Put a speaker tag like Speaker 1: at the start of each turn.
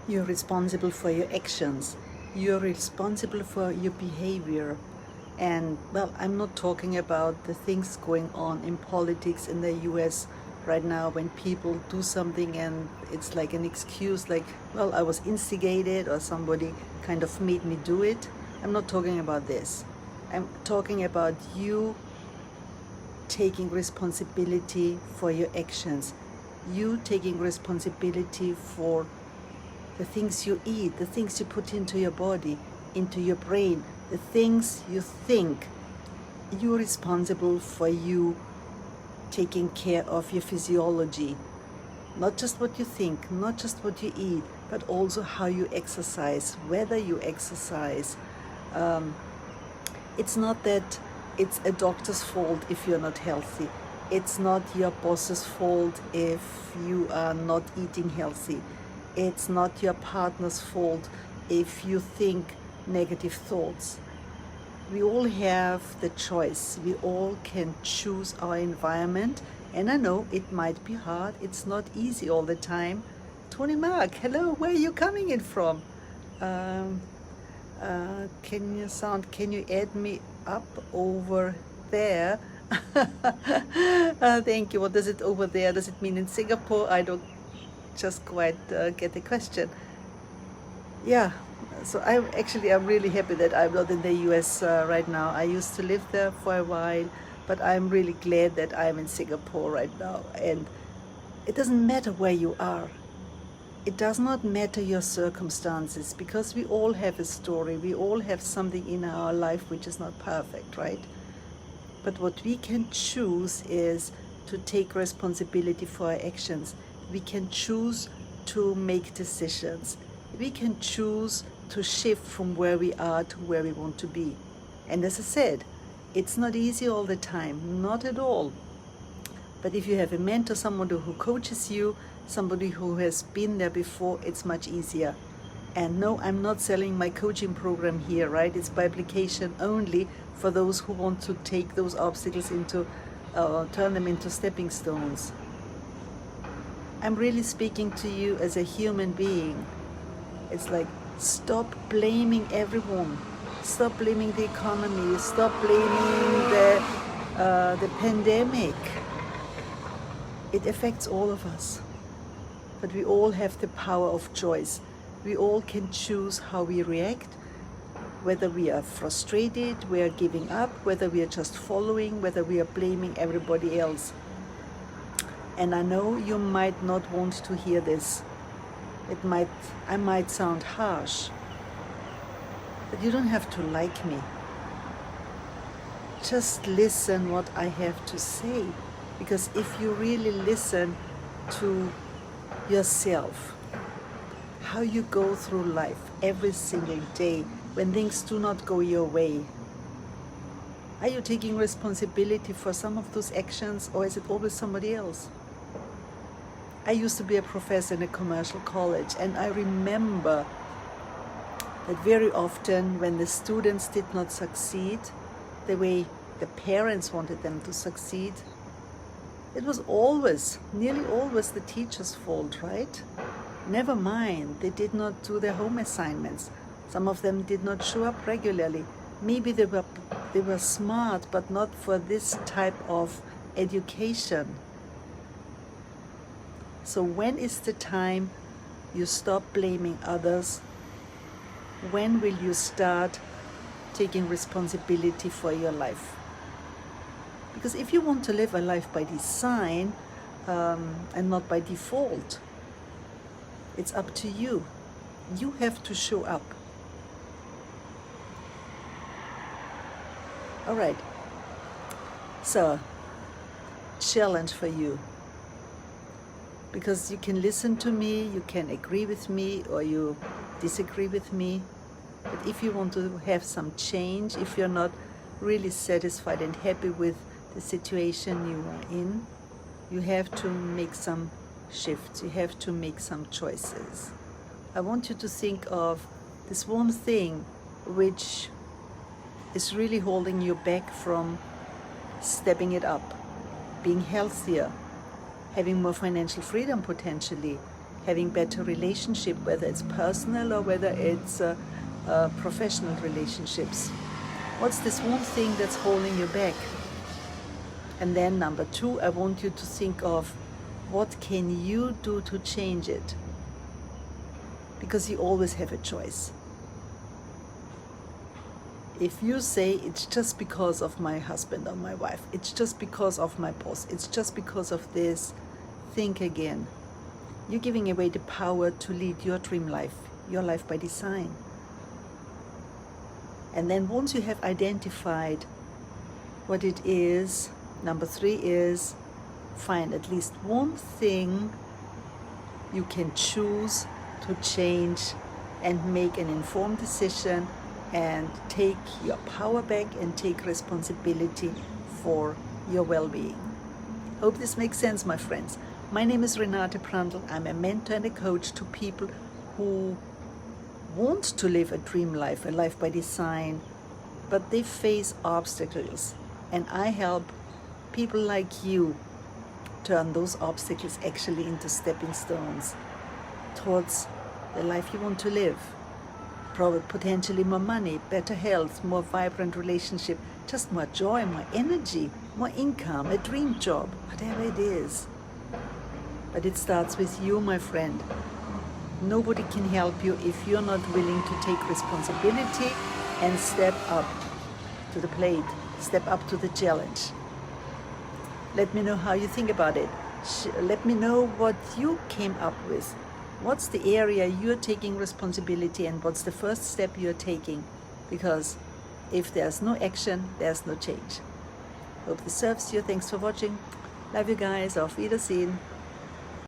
Speaker 1: You're responsible for your actions. You're responsible for your behavior. And, well, I'm not talking about the things going on in politics in the US right now when people do something and it's like an excuse, like, well, I was instigated or somebody kind of made me do it. I'm not talking about this. I'm talking about you taking responsibility for your actions. You taking responsibility for the things you eat, the things you put into your body, into your brain, the things you think. You're responsible for you taking care of your physiology. Not just what you think, not just what you eat, but also how you exercise, whether you exercise. It's not that it's a doctor's fault if you're not healthy. It's not your boss's fault if you are not eating healthy. It's not your partner's fault if you think negative thoughts. We all have the choice. We all can choose our environment. And I know it might be hard. It's not easy all the time. Tony Mark, hello, where are you coming in from? Can you add me up over there? Thank you. What does it over there? Does it mean in Singapore? I don't just quite get the question. Yeah, so I'm really happy that I'm not in the US right now. I used to live there for a while, but I'm really glad that I'm in Singapore right now. And it doesn't matter where you are. It does not matter your circumstances, because we all have a story. We all have something in our life which is not perfect, right? But what we can choose is to take responsibility for our actions. We can choose to make decisions. We can choose to shift from where we are to where we want to be. And as I said, it's not easy all the time, not at all. But if you have a mentor, somebody who coaches you, somebody who has been there before, it's much easier. And no, I'm not selling my coaching program here, right? It's by application only for those who want to take those obstacles into, turn them into stepping stones. I'm really speaking to you as a human being. It's like, stop blaming everyone. Stop blaming the economy. Stop blaming the pandemic. It affects all of us. But we all have the power of choice. We all can choose how we react, whether we are frustrated, we are giving up, whether we are just following, whether we are blaming everybody else. And I know you might not want to hear this. I might sound harsh, but you don't have to like me. Just listen what I have to say, because if you really listen to yourself, how you go through life every single day when things do not go your way, are you taking responsibility for some of those actions, or is it always somebody else? I used to be a professor in a commercial college, and I remember that very often when the students did not succeed the way the parents wanted them to succeed, it was nearly always the teacher's fault, right? Never mind, they did not do their home assignments. Some of them did not show up regularly. Maybe they were smart, but not for this type of education. So when is the time you stop blaming others? When will you start taking responsibility for your life? Because if you want to live a life by design and not by default, it's up to you. You have to show up. All right. So, challenge for you. Because you can listen to me, you can agree with me, or you disagree with me. But if you want to have some change, if you're not really satisfied and happy with the situation you are in, you have to make some shifts. You have to make some choices. I want you to think of this one thing which is really holding you back from stepping it up, being healthier, having more financial freedom potentially, having better relationship, whether it's personal or whether it's professional relationships. What's this one thing that's holding you back? And then number 2, I want you to think of what can you do to change it? Because you always have a choice. If you say it's just because of my husband or my wife, it's just because of my boss, it's just because of this, think again. You're giving away the power to lead your dream life, your life by design. And then once you have identified what it is, number 3 is find at least one thing you can choose to change and make an informed decision and take your power back and take responsibility for your well-being. Hope this makes sense, my friends. My name is Renate Prantl. I'm a mentor and a coach to people who want to live a dream life, a life by design, but they face obstacles. And I help people like you turn those obstacles actually into stepping stones towards the life you want to live. Potentially more money, better health, more vibrant relationship, just more joy, more energy, more income, a dream job, whatever it is. But it starts with you, my friend. Nobody can help you if you're not willing to take responsibility and step up to the plate, step up to the challenge. Let me know how you think about it. Let me know what you came up with. What's the area you're taking responsibility and what's the first step you're taking? Because if there's no action, there's no change. Hope this serves you. Thanks for watching. Love you guys. Auf Wiedersehen.